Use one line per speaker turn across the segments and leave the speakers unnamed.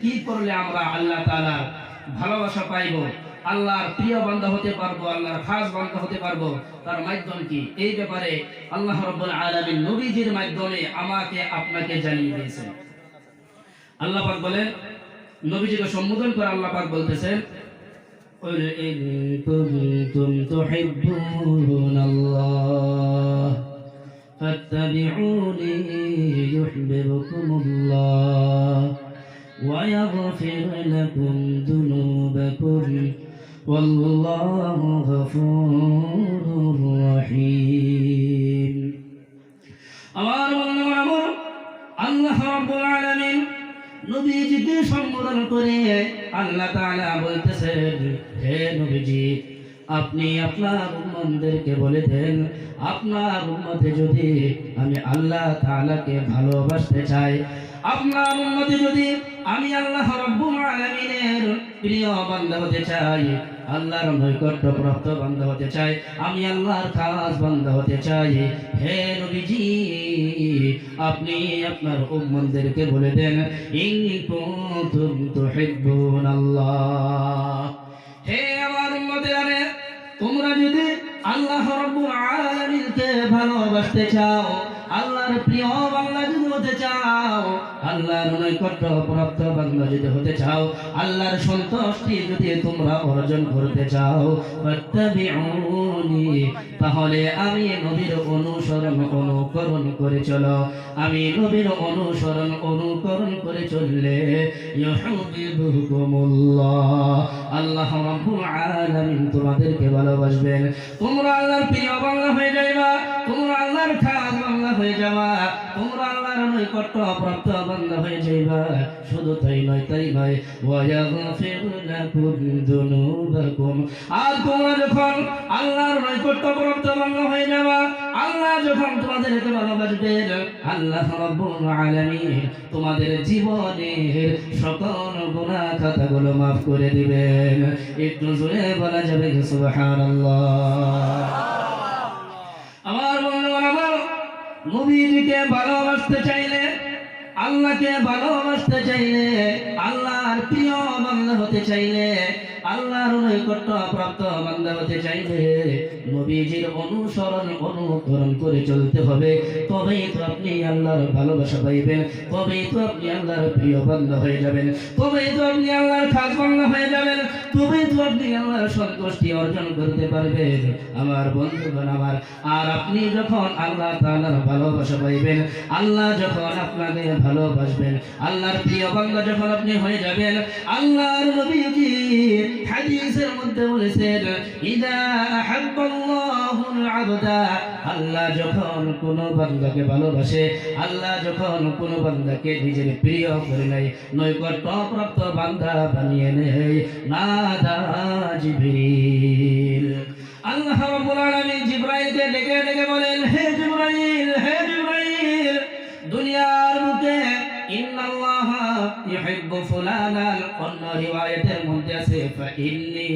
কি করলে আমরা আল্লাহ তাআলার ভালোবাসা পাইব, আল্লাহর প্রিয় বান্দা হতে পারবো, আল্লাহর খাস বান্দা হতে পারবো, তার মাধ্যম কি? এই ব্যাপারে আল্লাহ রাব্বুল আলামিন নবীজির মাধ্যমে আমাকে আপনাকে জানিয়ে দিয়েছেন। আল্লাহ পাক বলেন, নবীজিকে সম্বোধন করে আল্লাহ পাক বলতেছেন, قل إن كنتم تحبون الله فاتبعوني يحببكم الله ويغفر لكم ذنوبكم والله غفور رحيم। আমার বন্ধুরা, আল্লাহ রাব্বুল আলামিন নবীজিকে সম্বোধন করে আল্লাহ তাআলা বলতেছেন, হে নবীজি, আপনি আপনার উম্মতদেরকে বলে দেন, আপনার উম্মতে যদি আমি আল্লাহ তাআলাকে ভালোবাসতে চাই, আপনার উম্মতে যদি আমি আল্লাহ রাব্বুল আলামিনের প্রিয় বান্দা হতে চাই, আল্লাহর নৈকট্যপ্রাপ্ত বান্দা হতে চাই, আমি আল্লাহর খাস বান্দা হতে চাই, হে নবীজি আপনি আপনার উম্মতদেরকে বলে দেন, ইন কুনতুম তুহিব্বুনাল্লাহ, হে আমার উম্মতেরা, তোমরা যদি আল্লাহ রাব্বুল আলামিনকে ভালোবাসতে চাও, আল্লাহর প্রিয় বান্দা যদি হতে চাও, আল্লাহর নৈকট্যপ্রাপ্ত বান্দা যদি হতে চাও, আল্লাহর সন্তুষ্টি যদি তোমরা অর্জন করতে চাও, ফাত্তাবিউনি, তাহলে আমি নবীর অনুকরণ করে চলো, আমি নবীর অনুকরণ করে চললে ইউহিব্বুকুমুল্লাহ, আল্লাহ রাব্বুল আলামিন তোমাদেরকে ভালোবাসবেন, তোমরা আল্লাহর প্রিয় বান্দা হয়ে যাইবা, তোমরা আল্লাহর খাস বান্দা হয়ে যাবা, তোমরা আল্লাহর নৈকট্যপ্রাপ্ত বান্দা হয়ে যাইবা। শুধু তাই নয়, ওয়ায়াগফির লাকুম যুনুবাকুম, আর তোমরা যখন আল্লাহর নৈকট্যপ্রাপ্ত বান্দা হয়ে যাবা, আল্লাহ যখন তোমাদেরকে ভালোবাসবেন, আল্লাহ রাব্বুল আলামিন তোমাদের জীবনের সকল গুনাহ খাতাগুলো মাফ করে দিবেন। একটু জোরে বলা যাবে সুবহানাল্লাহ। আমার বন্ধুরা, নবীজিকে ভালোবাসতে চাইলে, আল্লাহকে ভালোবাসতে চাইলে, আল্লাহর প্রিয় বান্দা হতে চাইলে, আল্লাহর নৈকট্যপ্রাপ্ত বান্দা হতে চাইলে নবীজির অনুকরণ করে চলতে হবে, তবেই তো আপনি আল্লাহর ভালোবাসা পাইবেন, তবেই তো আপনি আল্লাহর প্রিয় বান্দা হয়ে যাবেন, তবেই তো আপনি আল্লাহর খাস বান্দা হয়ে যাবেন, তবেই তো আপনি আল্লাহর সন্তুষ্টি অর্জন করতে পারবেন। আমার বন্ধুগণ আমার, আর আপনি যখন আল্লাহ তাআলার ভালোবাসা পাইবেন, আল্লাহ যখন আপনাকে ভালোবাসবেন, আল্লাহর প্রিয় বান্দা যখন আপনি হয়ে যাবেন, আল্লাহর নবীজি হাদিসের মধ্যে বলেছেন, ইদা আহাব্বাল্লাহুল আবদা, আল্লাহ যখন কোন বান্দাকে ভালোবাসে, আল্লাহ যখন কোন বান্দাকে নিজের প্রিয় করে নেয়, নৈকট্যপ্রাপ্ত বান্দা বানিয়ে নেয়, নাদা জিবরিল, আল্লাহ রাব্বুল আলামিন জিবরাইলকে ডেকে ডেকে বলেন, হে জিবরাইল, হে জিবরাইল, দুনিয়ার বুকে ইন্নাল্লাহা ইউহিব্বু ফুলানান, অন্য রিওয়ায়াতের মধ্যে আছে ফাইন্নী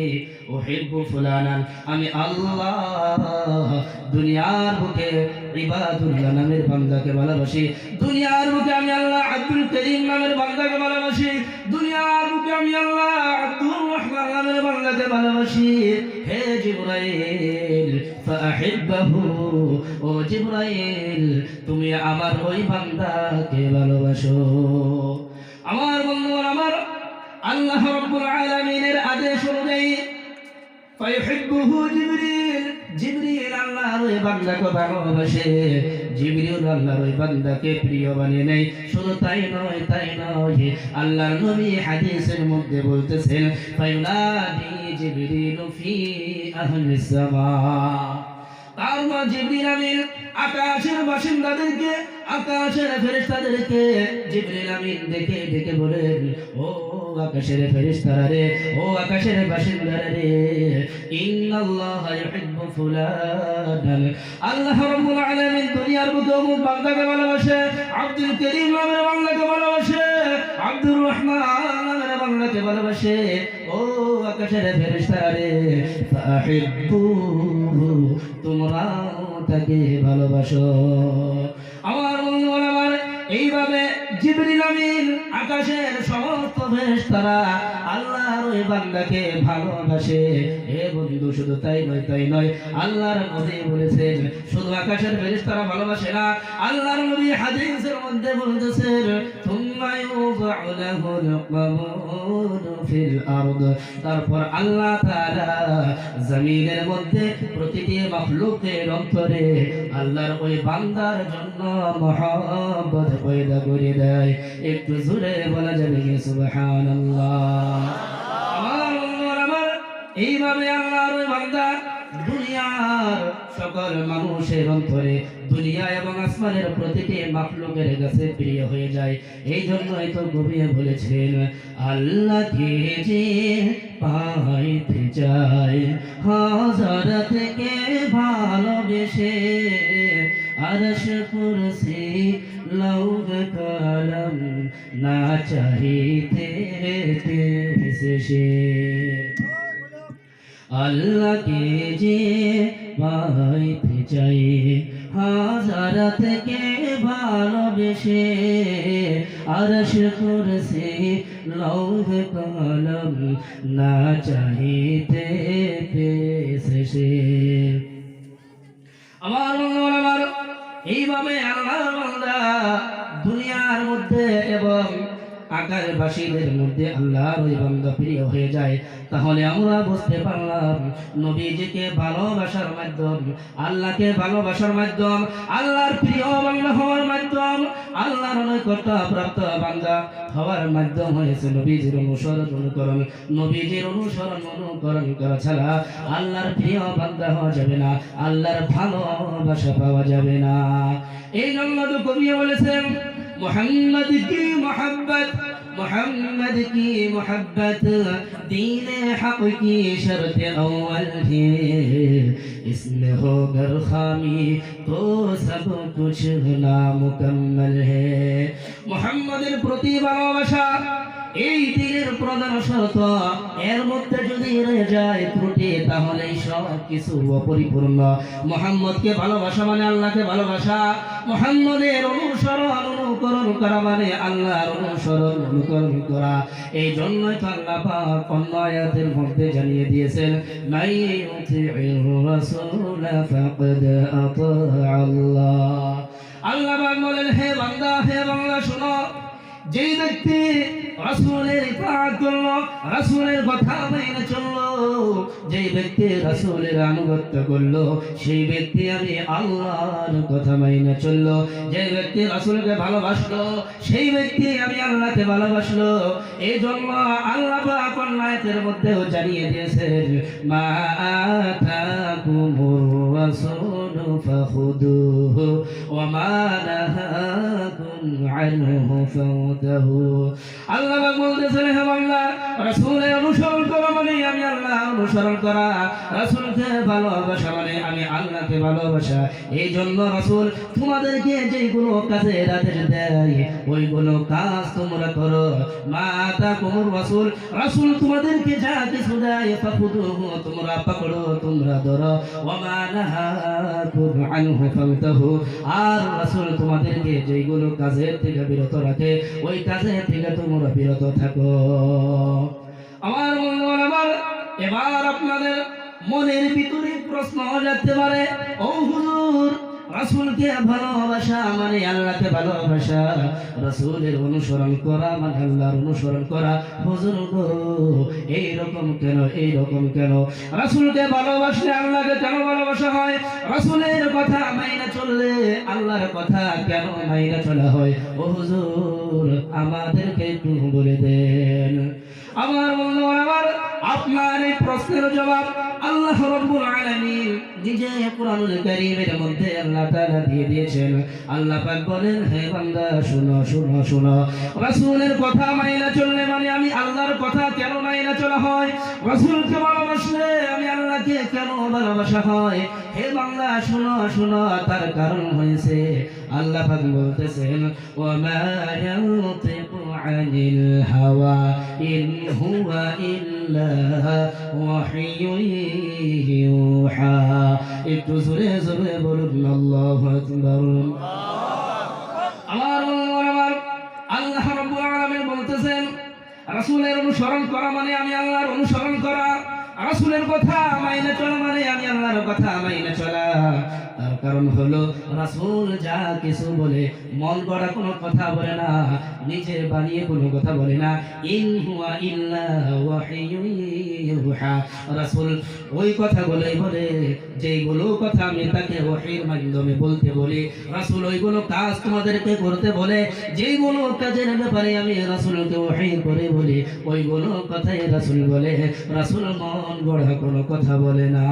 উহিব্বু ফুলানান, আমি আল্লাহ দুনিয়ার বুকে ইবাদুল্লাহ নামের বান্দাকে ভালোবাসি, দুনিয়ার বুকে আমি আল্লাহ আব্দুল করিম নামের বান্দাকে ভালোবাসি, দুনিয়ার বুকে আমি আল্লাহ আব্দুর রহমান নামের বান্দাকে ভালোবাসি। হে জিবরাইল ফাহিব্বাহু, ও জিবরাইল তুমি আমার ওই বান্দাকে ভালোবাসো। আমার বন্ধুরা আমার, আল্লাহ রাব্বুল আলামিনের আদেশ অনুযায়ী ফায়ুহিব্বুহু জিবরিল, জিবরিল আল্লাহর ওই বান্দাকে ভালোবাসে, জিবরিল আল্লাহর ওই বান্দাকে প্রিয় বানিয়ে নেয়। শুধু তাই নয়, আল্লাহর নবী হাদিসের মধ্যে বলতেছেন, ফায়ুনাদি জিবরিল ফি আহলিস সামা, তারপর জিবরিল আমিন আকাশের বাসিন্দাদেরকে, আকাশের ফেরেশতাদেরকে জিবরিল আমিন ডেকে ডেকে বলেন, ও আকাশের ফেরেশতারা রে, ও আকাশের বাসিন্দারা রে, ইন্নাল্লাহা ইউহিব্বু ফুলানান, আল্লাহ রাব্বুল আলামিন দুনিয়ার বুকে অমুক বান্দাকে ভালোবাসে, আব্দুল করিম নামের বান্দাকে ভালোবাসে, আব্দুর রহমান নামের বান্দাকে ভালোবাসে, ও আকাশের ফেরেশতারা রে, ফাহিব্বুহু, তোমরা তাকে ভালোবাসো। আমার বন্ধুরা আমার, এইভাবে জিবরিল আমিন আকাশের সমস্ত ফেরেশতারা আল্লাহর ওই বান্দাকে ভালোবাসে। হে বন্ধু, শুধু তাই নয়, আল্লাহর নবী বলেছেন শুধু আকাশের ফেরেশতারা ভালোবাসে না, আল্লাহর নবী হাদিসের মধ্যে বলতেছেন তুম্মা ইউযআউ লাহুল কবুল ফিল আরদ, তারপর আল্লাহ তাআলা জমিনের মধ্যে প্রতিটি মাখলুকের অন্তরে আল্লাহর ওই বান্দার জন্য মহব্বত পয়দা করে দেয়। একটু জোরে বলা যাবে কি সুবহানাল্লাহ। আমার এইভাবে আল্লাহর ওই বান্দা দুনিয়ার সকল মানুষের অন্তরে, দুনিয়া এবং আসমানের প্রতিটি মাখলুকের কাছে প্রিয় হয়ে যায়। এই জন্যই তো কবি বলেছেন আল্লাহকে যে পাইতে চায় হাজার থেকে ভালোবেসে, আরশ কুরসি লৌহ কলম না চাহিতে সে। আল্লাহকে যে পাইতে চাই হাজার থেকে ভালোবেসে, আরশ কুরসি লৌহ কলম না চাহিতে সে। আমার এইভাবে আল্লাহর বান্দা দুনিয়ার মধ্যে এবং আকাশবাসীদের মধ্যে আল্লাহর ওই বান্দা প্রিয় হয়ে যায়। তাহলে আমরা বুঝতে পারলাম নবীজিকে ভালোবাসার মাধ্যম, আল্লাহকে ভালোবাসার মাধ্যম, আল্লাহর প্রিয় বান্দা হওয়ার মাধ্যম, আল্লাহর নৈকট্য প্রাপ্ত বান্দা হওয়ার মাধ্যম হয়েছে নবীজির অনুকরণ। নবীজির অনুকরণ করা ছাড়া আল্লাহর প্রিয় বান্দা হওয়া যাবে না, আল্লাহর ভালোবাসা পাওয়া যাবে না। এই জন্য তো কবি বলেছেন मोहम्मद की मोहब्बत दीन हक की शर्त अव्वल है, इसमें हो गर खामी तो सब कुछ नामुकम्मल है। मोहम्मदेर प्रति भालोबासा এই দিনের প্রধান শর্ত, এর মধ্যে যদি রয়ে যায় ত্রুটি তাহলে সব কিছু অপরিপূর্ণ। মুহাম্মদকে ভালোবাসা মানে আল্লাহকে ভালোবাসা, মুহাম্মদের অনুকরণ করা মানে আল্লাহর অনুকরণ করা। এই জন্যই তো আল্লাহ পাক অন্য আয়াতের মধ্যে জানিয়ে দিয়েছেন মান ইউতি'র রাসূল ফাকাদ আতা আল্লাহ। আল্লাহ পাক বলেন হে বান্দা শোনো, যে ব্যক্তি রাসূলের ইতাআত করলো, রাসূলের কথা মেনে চললো, যে ব্যক্তি রাসূলের আনুগত্য করলো, সেই ব্যক্তি আমি আল্লাহর কথা মেনে চললো। যে ব্যক্তি রাসূলকে ভালোবাসলো, সেই ব্যক্তি আমি আল্লাহকে ভালোবাসলো। এই জন্য আল্লাহ পাক আয়াতের মধ্যেও জানিয়ে দিয়েছেন মা আতাকুমুর রাসূল ফাখুদুহু ওয়া মা নাহাকুম আনহু ফান্তাহু। আল্লাহ বলতেছেন হে বান্দা, রাসূলের অনুসরণ করা মানে আমি আল্লাহ অনুসরণ করা, রাসূলকে ভালোবাসা মানে আমি আল্লাহকে ভালোবাসা। এই জন্য রাসূল তোমাদেরকে যেগুলো কাজের আদেশ দেয় ওইগুলো কাজ তোমরা করো। মা আতাকুমুর রাসূল, রাসূল তোমাদেরকে যা কিছু দেয় ফাখুদুহু তোমরা পাকড়ো, তোমরা ধরো। ওয়া মা নাহাকুম আনহু ফান্তাহু, আর রাসূল তোমাদেরকে যেগুলো কাজের থেকে বিরত রাখে ওই কাজের থেকে তোমরা বিরত থাকো। আমার বন্ধুরা, এবার আপনাদের মনের ভিতরে প্রশ্ন যেতে পারে, ও হুজুর রাসূলকে ভালোবাসা মানে আল্লাহকে ভালোবাসা, রাসূলের অনুসরণ করা মানে আল্লাহর অনুসরণ করা, হুজুর গো এইরকম কেন? রাসূলকে ভালোবাসলে আল্লাহকে কেন ভালোবাসা হয়? রাসূলের কথা মাইনা চললে আল্লাহর কথা কেন মাইনা চলা হয়? ও হুজুর আমাদেরকে একটু বলে দেন। আমার বন্ধুরা, আপনার এই প্রশ্নের জবাব আল্লাহ রাব্বুল আলামিন নিজে কোরআনুল কারীমের মধ্যে আল্লাহ তাআলা দিয়ে দিয়েছেন। আল্লাহ পাক বলেন হে বান্দা শুনো, রাসূলের কথা মাইনা চললে মানে আমি আল্লাহর কথা কেন মাইনা চলা হয়? রাসূলকে ভালোবাসলে আমি আল্লাহকে কেন ভালোবাসা হয়? হে বান্দা শুনো, তার কারণ হয়েছে আল্লাহ পাক বলতেছেন ওয়া মা ইয়ানতিকু আনিল হাওয়া ইন হুয়া ইল্লা ওয়াহিয়ুন ইউহা। একটু জোরে বলুন আল্লাহু আকবার। আমার আল্লাহ রাব্বুল আলামিন বলতেছেন রাসূলের অনুসরণ করা মানে আমি আল্লাহর অনুসরণ করা, রাসূলের কথা মাইনে চলা মানে আমি আল্লাহর কথা মাইনে চলা। তার কারণ হলো রাসূল যা কিছু বলে মন গড়া কোনো কথা বলে না, নিজে বানিয়ে কোনো কথা বলে না। ইন হুয়া ইল্লা ওয়াহিয়ুন ইউহা, রাসূল ওই কথাগুলোই বলে যেইগুলো কথা আমি তাকে ওহীর মাধ্যমে বলতে বলি। রাসূল ওইগুলো কাজ তোমাদেরকে করতে বলে যেইগুলো কাজের ব্যাপারে আমি রাসূলকে ওহী করে বলি, ওইগুলো কথাই রাসূল বলে। রাসূল মন গড়া কোনো কথা বলে না।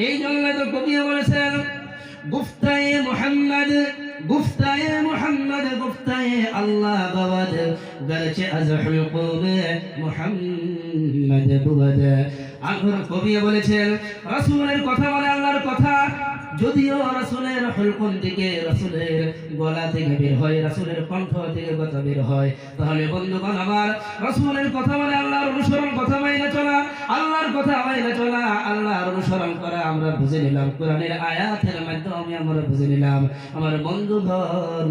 এই জন্য তো কবি বলেছেন গুফতায়ে মুহাম্মদ, গুফতায়ে মুহাম্মদ, গুফতায়ে আল্লাহ বাবাদ, গরচে আজহুল কওমে মুহাম্মদ বুয়াদ। আল্লাহর কবি বলেছেন রাসূলের কথা মানে আল্লাহর কথা। যদিও রাসূলের হুলকুম থেকে, রাসূলের গলা থেকে বের হয়, রাসূলের কণ্ঠ থেকে কথা বের হয়, তাহলে বন্ধুগণ আমার রাসূলের কথা মানে আল্লাহর অনুসরণ, কথা মাইনে চলা, আল্লাহর কথা মাইনে চলা, আল্লাহর অনুসরণ করা আমরা বুঝে নিলাম। কোরআনের আয়াতের মাধ্যমে আমরা বুঝে নিলাম। আমার বন্ধুগণ,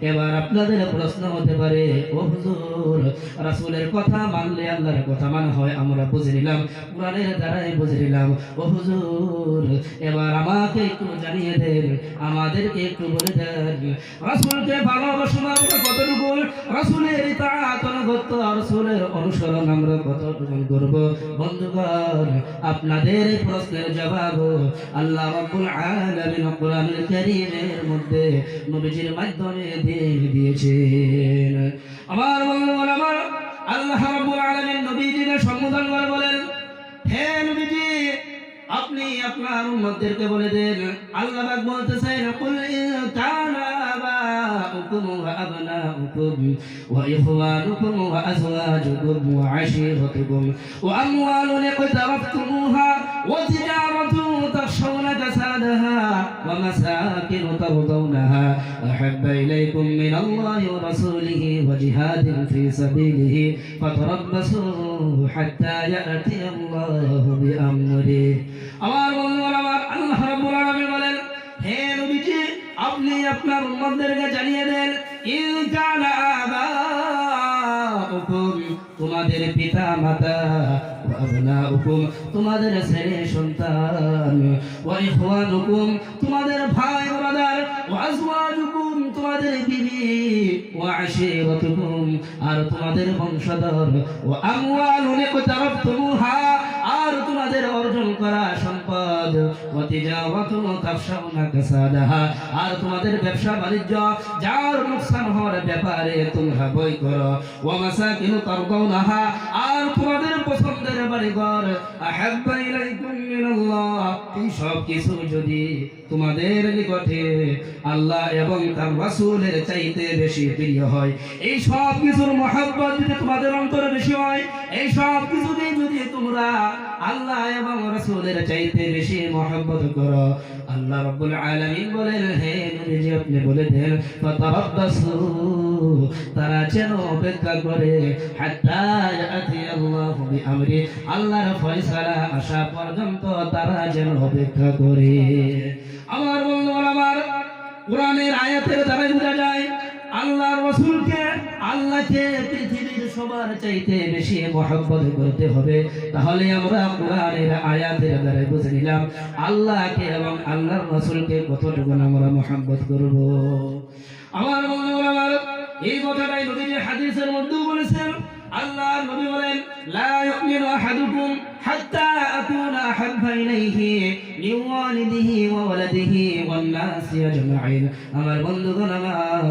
এবার আপনাদের প্রশ্ন হতে পারে, ও হুজুর রাসূলের কথা মানলে আল্লাহর কথা মানা হয়, আমরা বুঝে নিলাম, কোরআনের দ্বারাই বুঝে নিলাম। ও হুজুর এবার আমাকে একটু জানিয়ে দেন, আমাদেরকে একটু বলে দেন রাসূলকে ভালোবাসা আমরা কতটুকু, রাসূলের ইতাআত অনুগত, রাসূলের অনুসরণ আমরা কতটুকু করব। বন্ধুগণ, আপনাদের এই প্রশ্নের জবাব আল্লাহ রাব্বুল আলামিন কোরআনুল কারীমের মধ্যে নবীজির মাধ্যমে দিয়ে দিয়েছেন। আমার বন্ধুগণ, আমার আল্লাহ রাব্বুল আলামিন নবীজিকে সম্বোধন করে বলেন, হে নবীজি আপনি আপনার উম্মতদেরকে বলে দেন, আল্লাহ পাক বলতেছেন কুল ইন কানা আবাউকুম ওয়া আবনাউকুম ওয়া ইখওয়ানুকুম ওয়া আজওয়াজুকুম ওয়া আশীরাতুকুম ওয়া আমওয়ালুন ইকতারাফতুমুহা ওয়া তিজারাতুন তাখশাওনা কাসাদাহা ওয়া মাসাকিন তারদাউনাহা আহাব্বা ইলাইকুম মিনাল্লাহি ওয়া রাসূলিহি ওয়া জিহাদিন ফি সাবিলিহি ফাতারাব্বাসু হাত্তা ইয়াতিয়াল্লাহু বিআমরিহি। আমার বন্ধুরা, আমার আল্লাহ রাব্বুল আলামিন বলেন, হে নবীজি আপনি আপনার উম্মতদেরকে জানিয়ে দেন, ইন কানা আবাউকুম তোমাদের পিতা মাতা, ওয়া আবনাউকুম তোমাদের ছেলে সন্তান, ওয়া ইখওয়ানুকুম তোমাদের ভাই ব্রাদার, ওয়া আজওয়াজুকুম তোমাদের বিবি, ওয়া আশীরাতুকুম আর তোমাদের বংশধর, ওয়া আমওয়ালুন ইকতারাফতুমুহা আর তোমাদের অর্জন করা সম্পদ, ওয়া তিজারাতুন তাখশাওনা কাসাদাহা আর তোমাদের ব্যবসা বাণিজ্য যার লোকসান হওয়ার ব্যাপারে তোমরা ভয় করো, ওয়া মাসাকিন তারদাউনাহা আর তোমাদের পছন্দের বাড়িঘর, আহাব্বা ইলাইকুম মিনাল্লাহ এই সব কিছু যদি তোমাদের নিকটে আল্লাহ এবং তার রাসূলের চাইতে বেশি প্রিয় হয়, এই সব কিছুর মহব্বত যদি তোমাদের অন্তরে বেশি হয়, এই সব কিছুকে যদি তোমরা আল্লাহ এবং রাসূলের চাইতে বেশি মহব্বত করো, আল্লাহ রাব্বুল আলামিন বলেন, হে নবীজি আপনি বলে দেন ফাতারাব্বাসু তারা যেন অপেক্ষা করে, হাত্তা ইয়াতিয়াল্লাহু বিআমরি আল্লাহর ফয়সালা আসা পর্যন্ত তারা যেন অপেক্ষা করে। আমার বন্ধুরা, আমার কোরআনের আয়াতের দ্বারা বোঝা যায় আল্লাহর রাসূলকে, আল্লাহকে পৃথিবীর সবার চাইতে বেশি মহব্বত করতে হবে। তাহলে আমরা কোরআনের আয়াতের দ্বারা বুঝে নিলাম আল্লাহকে এবং আল্লাহর রাসূলকে কতটুকু আমরা মহব্বত করব। আমার বন্ধুরা, আমার এই কথাটাই নবীজি হাদিসের মধ্যে বলেছেন। আল্লাহ নবী বলেন, লা ইউমিনু আহাদুকুম হাত্তা আকুনা আহাব্বা ইলাইহি মিন ওয়ালিদিহি ওয়া ওয়ালাদিহি ওয়ান নাসি আজমাইন। আমার বন্ধুগণ, আমার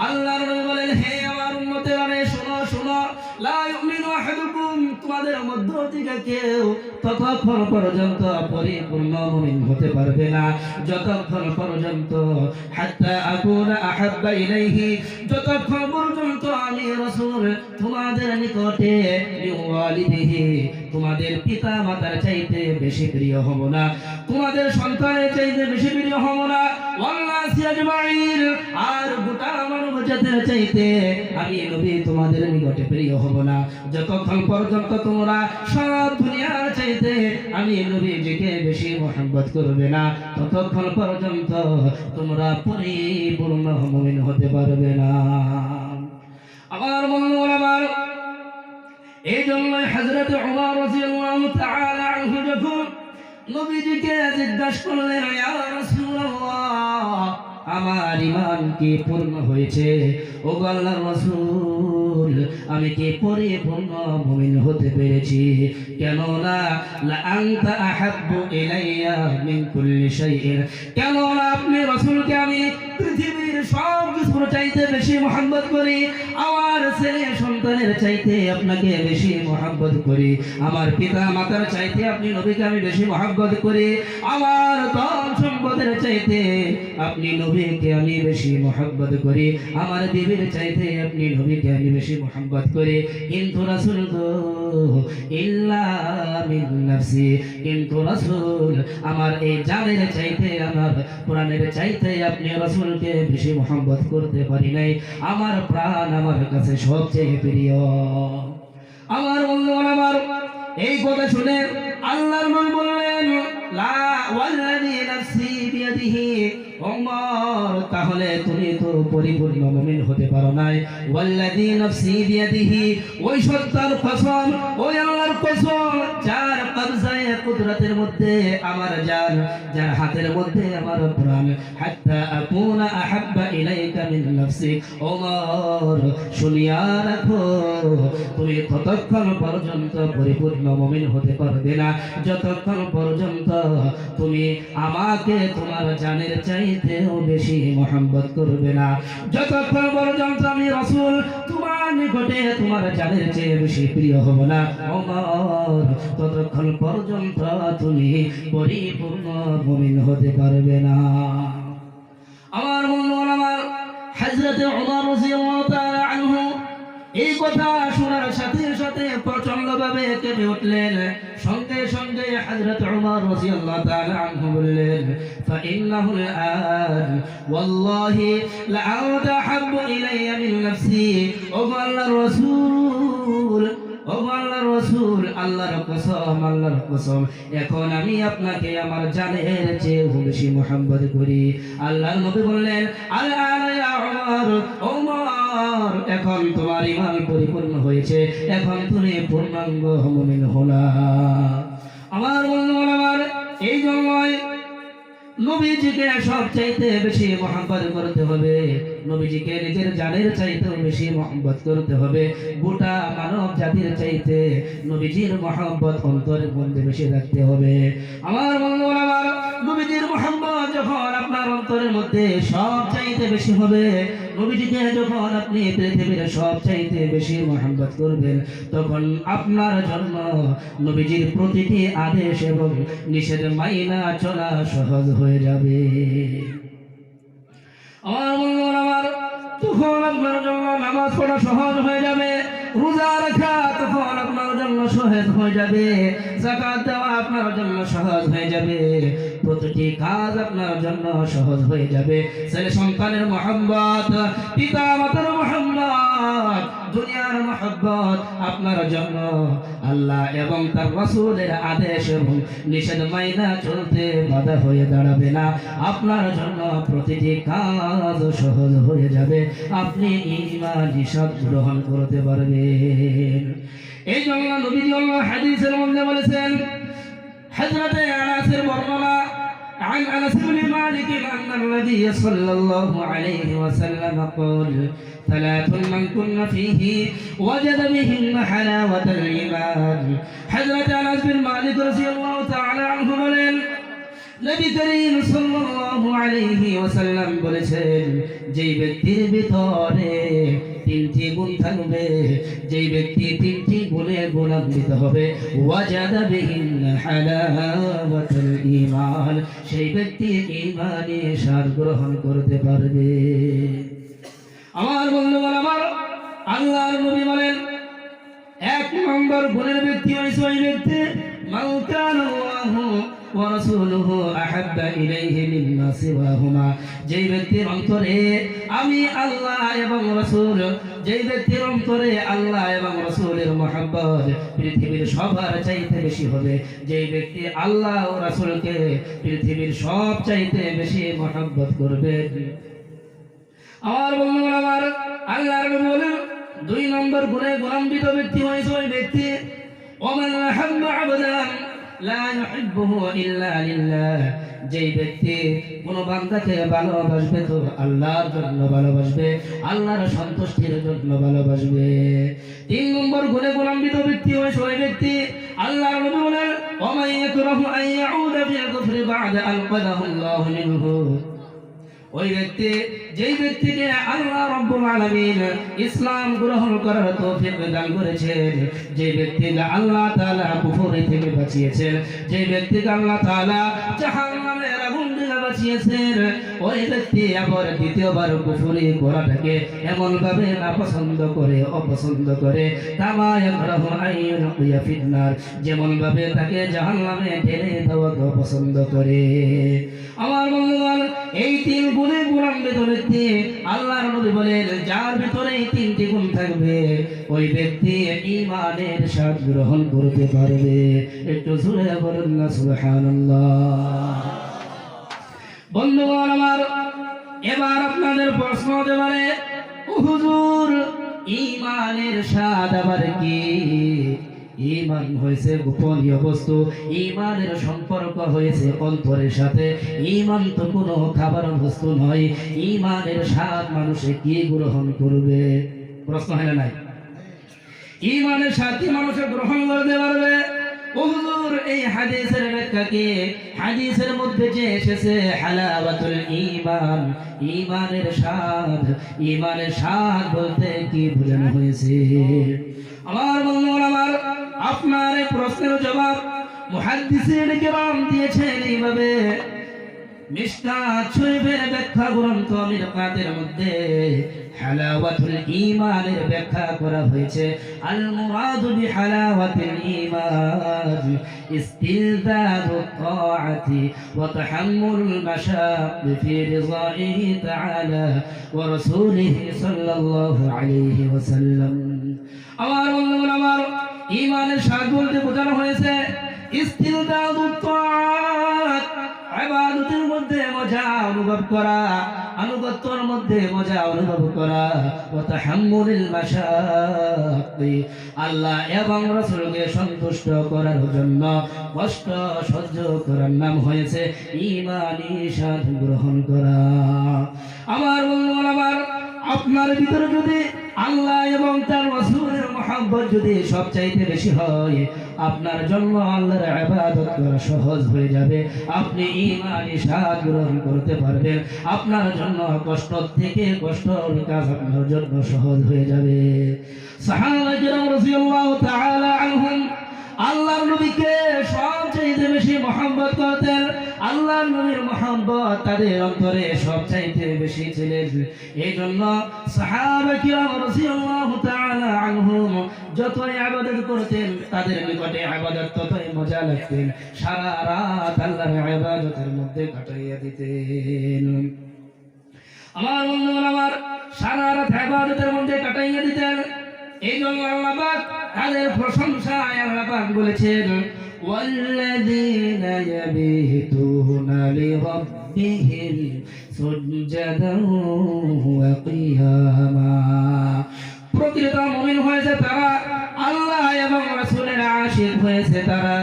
আল্লাহ নবী বলেন, হে আমার উম্মতেরা শোনো শোনো, লা ইউমিনু আহাদুকুম তোমাদের মধ্য থেকে কেউ ততক্ষণ পর্যন্ত পরিপূর্ণ মুমিন হতে পারবে না যতক্ষণ পর্যন্ত হাত্তা আকুনা আহাব্বা ইলাইহি যতক্ষণ পর্যন্ত আমি রাসূল তোমাদের নিকটে ওয়ালিদিহি তোমাদের পিতা মাতার চাইতে বেশি প্রিয় হব না, তোমাদের সন্তানের চাইতে বেশি প্রিয় হব না, ওয়াল্লাহি আজমাইন আর গোটা মানব জাতির চাইতে আমি নবী তোমাদের নিকটে প্রিয় হব না যতক্ষণ পর্যন্ত তোমরা সব দুনিয়ার চাইতে আমি নবীজিকে বেশি মহব্বত করবে না, ততক্ষণ পর্যন্ত তোমরা পরিপূর্ণ মুমিন হতে পারবে না। আমার বন্ধু আমার এই জন্যই হযরত উমর রাদিয়াল্লাহু তাআলা আনহু যখন নবীজিকে জিজ্ঞাসা করলেন, ইয়া রাসূলুল্লাহ, আমার ঈমান কি পূর্ণ হয়েছে? ও আল্লাহর রাসূল, আমি কি পরিপূর্ণ মুমিন হতে পেরেছি? কেননা লা আনতা আহাব্বু ইলাইয়া মিন কুল্লি শাইইন, কেননা আপনি রাসূলকে আমি পৃথিবীর সব কিছুর চাইতে বেশি মহব্বত করি। আমার ছেলে সন্তানের চাইতে আপনাকে বেশি মহব্বত করি। আমার পিতা মাতার চাইতে আপনি নবীকে আমি বেশি মহব্বত করি। আমার ধন সম্পদের চাইতে আপনি নবীকে আমি বেশি মহব্বত করি। আমার বিবির চাইতে আপনি নবীকে আমি বেশি মহব্বত করি। কিন্তু রাসূল গো, ইল্লা মিন নাফসি, কিন্তু রাসূল আমার এই জানের চাইতে, আমার প্রাণের চাইতে আপনি রাসূলকে বেশি মহব্বত করতে পারি নাই। আমার প্রাণ আমার কাছে সবচেয়ে প্রিয়। আমার বন্ধুগণ, আমার এই কথা শুনে আল্লাহর নবী বললেন, লা ওয়াল্লাযী নাফসি বিয়াদিহি, ওমর তাহলে তুমি তো পরিপূর্ণ মুমিন হতে পারো নাই। ওয়াল্লাযী নাফসি বিয়াদিহি, ওই সত্তার কসম, ওই আল্লাহর কসম যার কবজায়ে কুদরতের মধ্যে আমার জান, যার হাতের মধ্যে আমার প্রাণ, হাত্তা আকুনা আহাব্বা ইলাইকা মিন নাফসিক, ওমর শুনিয়া রাখো, তুমি ততক্ষণ পর্যন্ত পরিপূর্ণ মুমিন হতে পারবে না যতক্ষণ পর্যন্ত তুমি আমাকে তোমার জানের চাইতেও বেশি মহব্বত করবে না, যতক্ষণ পর্যন্ত আমি রাসূল তোমার নিকটে তোমার জানের চেয়ে বেশি প্রিয় হব না, ওমর ততক্ষণ পর্যন্ত তুমি পরিপূর্ণ মুমিন হতে পারবে না। আমার বন্ধুগণ, আমার হযরত উমর রাদিয়াল্লাহু তাআলা আনহু এই কথা শোনার সাথে সাথে প্রচন্ডভাবে কেঁপে উঠলেন। সঙ্গে সঙ্গে হযরত উমর রাদিয়াল্লাহু তাআলা আনহু বললেন, ফাইন্নাহুল আন ওয়াল্লাহি লা আহাব্বু ইলাইয়া মিন নাফসি, ও আল্লাহর রাসূল, ও আল্লাহর রাসূল, আল্লাহর কসম, আল্লাহর কসম, এখন আমি আপনাকে আমার জানের চেয়ে বেশি মহব্বত করি। আল্লাহর নবী বললেন, আল আনা ইয়া উমর, ওমর এখন তোমার ঈমান পরিপূর্ণ হয়েছে, এখন তুমি পূর্ণাঙ্গ মুমিন হলা। আমার বন্ধুগণ, আমার এই জন্যই নবীজিকে সবচাইতে বেশি মহব্বত করতে হবে। নবীজিকে নিজের জানের চাইতেও বেশি মহব্বত করতে হবে। গোটা মানব জাতির চাইতে নবীজির মহব্বত অন্তরের মধ্যে বেশি রাখতে হবে। আমার বন্ধুগণ, আমার নবীজির মহব্বত যখন আপনার অন্তরের মধ্যে সব চাইতে বেশি হবে, নবীজিকে যখন আপনি পৃথিবীর সব চাইতে বেশি মহব্বত করবেন, তখন আপনার জন্য নবীজির প্রতিটি আদেশ এবং নিষেধ মাইনা চলা সহজ হয়ে যাবে। আমার বন্ধুগণ, আমার তখন আপনার জন্য নামাজ পড়া সহজ হয়ে যাবে, রোজা রাখা তখন আপনার জন্য সহজ হয়ে যাবে, যাকাত দেওয়া আপনার জন্য সহজ হয়ে যাবে, প্রতিটি কাজ আপনার জন্য সহজ হয়ে যাবে। ছেলে সন্তানের মহব্বত, পিতা মাতার মহব্বত, দুনিয়ার মহব্বত আপনার জন্য আল্লাহ এবং তার রাসূলের আদেশ এবং নিষেধ মাইনা চলতে বাধা হয়ে দাঁড়াবে না। আপনার জন্য প্রতিটি কাজ সহজ হয়ে যাবে, আপনি ঈমান হিসাব গ্রহণ করতে পারবেন। এই জন্য নবীজি হাদিসের মধ্যে বলেছেন, হযরতে আনাসের বর্ণনা عن أنس بن مالك أن النبي صلى الله عليه وسلم قال ثلاث من كن فيه وجد بهن حلاوة الإيمان. حضرت أنس بن مالك رضي الله تعالى عنه বলেন, নবী করিম সাল্লাল্লাহু আলাইহি ওয়াসাল্লাম বলেছেন, যেই ব্যক্তির ভিতরে তিনটি গুণ থাকবে, যেই ব্যক্তি তিনটি গুণে গুণান্বিত হবে, ওয়াজাদা বিহিন হালাওয়াতুল ঈমান, সেই ব্যক্তি ঈমানে স্বাদ গ্রহণ করতে পারবে। আমার বন্ধুগণ, আমার আল্লাহর নবী বলেন, এক নম্বর গুণের ব্যক্তি হইছে ওই ব্যক্তি, মান কানা আল্লাহু ওয়া রাসূলুহু আহাব্বা ইলাইহি মিম্মা সিওয়াহুমা, যেই ব্যক্তির অন্তরে আমি আল্লাহ এবং রাসূল, যেই ব্যক্তির অন্তরে আল্লাহ এবং রাসূলের মহব্বত পৃথিবীর সবার চাইতে বেশি হবে, যেই ব্যক্তি আল্লাহ ও রাসূলকে পৃথিবীর সব চাইতে বেশি মহব্বত করবে। আমার বন্ধুগণ, আমার আল্লাহর নবী বলেন, দুই নম্বর গুণে গোলাম্বিত ব্যক্তি হয়েছে ওই ব্যক্তি ওমান আহাব্বা আবদান লা ইউহিব্বুহু ইল্লা লিল্লাহ, যেই ব্যক্তি কোন বান্দাকে ভালোবাসবে তো আল্লাহর জন্য ভালোবাসবে, আল্লাহর সন্তুষ্টির জন্য ভালোবাসবে। তিন নম্বর গুণে গোলাম্বিত ব্যক্তি হয়েছে ওই ব্যক্তি আল্লাহর নবী বলেন ওয়া ইয়াকরাহু আন ইয়াউদা ফিল কুফরি বা'দা আন কাদাহু আল্লাহু মিনহু, ওই ব্যক্তি যেই ব্যক্তিকে আল্লাহ রাব্বুল আলামিন ইসলাম গ্রহণ করার তৌফিক দান করেছেন, যে ব্যক্তিকে আল্লাহ তাআলা কুফরি থেকে বাঁচিয়েছেন, যে ব্যক্তিকে আল্লাহ তাআলা জাহান্নামের আগুন থেকে বাঁচিয়েছেন, ওই ব্যক্তি আবার দ্বিতীয়বার কুফরি করাটাকে এমন ভাবে নাপছন্দ করে, অপছন্দ করে, কামা ইয়াকরাহু আইয়ুলকিয়া ফিন্নার, যেমন ভাবে তাকে জাহান্নামে ঢেলে দেওয়াকে অপছন্দ করে। আমার বন্ধুগণ, এই তিন গুণে গোলাম্বিত ব্যক্তি আল্লাহর নবী বলেন যার ভিতরে এই তিনটি গুণ থাকবে ওই ব্যক্তি ঈমানের স্বাদ গ্রহণ করতে পারবে। একটু জোরে বলুন না সুবহানাল্লাহ। বন্ধুগণ আমার, এবার আপনাদের প্রশ্ন হতে পারে হুজুর ঈমানের স্বাদ আবার কি? ঈমান হয়েছে গোপনীয় বস্তু, ঈমানের সম্পর্ক হয়েছে অন্তরের সাথে। ঈমান তো কোনো খাবার বস্তু নয়, ঈমানের স্বাদ মানুষে কি গ্রহণ করবে? প্রশ্ন হয় না নাই? ঈমানের স্বাদ কি মানুষে গ্রহণ করতে পারবে? ও হুজুর এই হাদিসের ব্যাখ্যা কি? হাদিসের মধ্যে যে এসেছে হালাওয়াতুল ঈমান, ঈমানের স্বাদ, ঈমানের স্বাদ বলতে কি বোঝানো হয়েছে? আমার বন্ধুগণ আমার, আপনার এই প্রশ্নের জবাব মুহাদ্দিসিন কিরাম দিয়েছেন এইভাবে। মিশকাত শরীফের ব্যাখ্যা গ্রন্থ মিরকাতের মধ্যে হালাওয়াতুল ঈমানের ব্যাখ্যা করা হয়েছে। আল মুরাদু বিহালাওয়াতিল ঈমান ইস্তিলদাদুত তাআতি ওয়া তাহাম্মুলুল মাশাক্কি ফি রিযাইহি তাআলা ওয়া রাসূলিহি সাল্লাল্লাহু আলাইহি ওয়াসাল্লাম। আমার বন্ধুগণ আমার, ঈমানের স্বাদ বলতে বোঝানো হয়েছে ইস্তিলদাদুত তাআত, ইবাদতের মধ্যে মজা অনুভব করা, আনুগত্যের মধ্যে মজা অনুভব করা, ওয়া তাহাম্মুলুল মাশাক্কি, আল্লাহ এবং রাসূলকে সন্তুষ্ট করার জন্য কষ্ট সহ্য করার নাম হয়েছে ঈমানি স্বাদ গ্রহণ করা। আমার বন্ধুগণ আমার, আপনার ভিতরে যদি আল্লাহ এবং তার রাসূলের মহব্বত যদি সবচাইতে বেশি হয়, আপনার জন্য আল্লাহর ইবাদত করা সহজ হয়ে যাবে, আপনি ঈমানি স্বাদ গ্রহণ করতে পারবেন, আপনার জন্য কষ্ট থেকে কষ্টের কাজ আপনার জন্য সহজ হয়ে যাবে। সাহাবায়ে কিরাম রাদিয়াল্লাহু তাআলা আনহুম আল্লাহর নবীকে সবচাইতে বেশি মহব্বত করতেন, আল্লাহর নবীর মহব্বত তাদের অন্তরে সবচাইতে বেশি ছিলেন। এই জন্য সাহাবায়ে কিরাম রাদিয়াল্লাহু তাআলা আনহুম যতই ইবাদত করতেন তাদের নিকটে ইবাদত ততই মজা লাগতেন, সারা রাত আল্লাহর ইবাদতের মধ্যে কাটাইয়া দিতেন। আমার বন্ধুগণ আমার, সারা রাত ইবাদতের মধ্যে কাটাইয়া দিতেন। এই জন্য আল্লাহ পাক তাদের প্রশংসায় আল্লাহ পাক বলেছেন ওয়াল্লাযীনা ইয়াবিতুনা লিরাব্বিহিম সুজদান ওয়া কিয়ামা, প্রকৃত মুমিন হয়েছে তারা, আল্লাহ এবং রাসূলের আশিক হয়েছে তারা,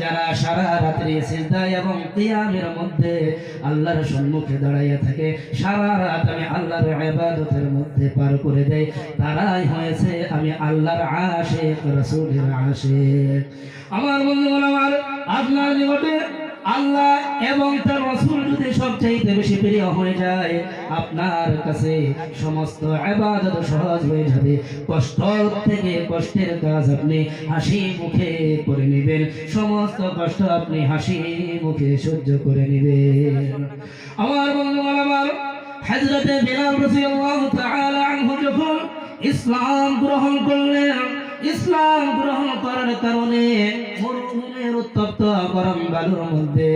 যারা সারা রাত্রি সিজদা এবং কিয়ামের মধ্যে আল্লাহর সম্মুখে দাঁড়াইয়া থাকে, সারা রাত আমি আল্লাহর ইবাদতের মধ্যে পার করে দেয়, তারাই হয়েছে আমি আল্লাহর আশিক, রাসূলের আশিক। আমার বন্ধুগণ আমার, আপনার নিকটে আল্লাহ এবং তার রাসূল যদি সবচাইতে বেশি প্রিয় হয়ে যায়, আপনার কাছে সমস্ত ইবাদত সহজ হয়ে যাবে, কষ্ট থেকে কষ্টের কাজ আপনি হাসি মুখে করে নেবেন, সমস্ত কষ্ট আপনি হাসি মুখে সহ্য করে নেবেন। আমার বন্ধুগণ আমার, হযরতে বিলাল রাদিয়াল্লাহু তাআলা আনহু যখন ইসলাম গ্রহণ করলেন, ইসলাম গ্রহণ করার কারণে মরুভূমির উত্তপ্ত গরম বালুর মধ্যে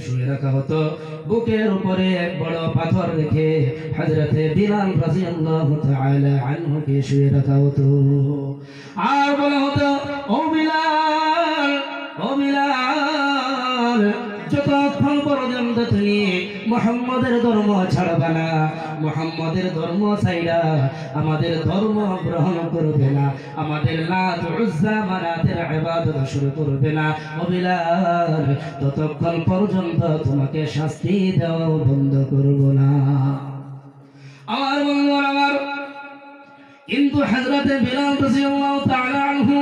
শুয়ে রাখা হতো, বুকের উপরে এক বড় পাথর রেখে হযরতে বিলাল রাদিয়াল্লাহু তাআলা আনহুকে শুয়ে রাখা হতো। আর বলা হতো ও বিলাল, ও বিলাল, যতক্ষণ পর্যন্ত তুমি মুহাম্মাদের ধর্ম ছাড়বে না, মুহাম্মাদের ধর্ম ছাইরা আমাদের ধর্ম গ্রহণ করবে না, আমাদের লাত উজ্জা মানাতের ইবাদত শুরু করবে না, ও বিলাল ততক্ষণ পর্যন্ত তোমাকে শাস্তি দেওয়া বন্ধ করব না। আমার বন্ধু আমার, কিন্তু হযরতে বিলাল রাদিয়াল্লাহু তাআলা আনহু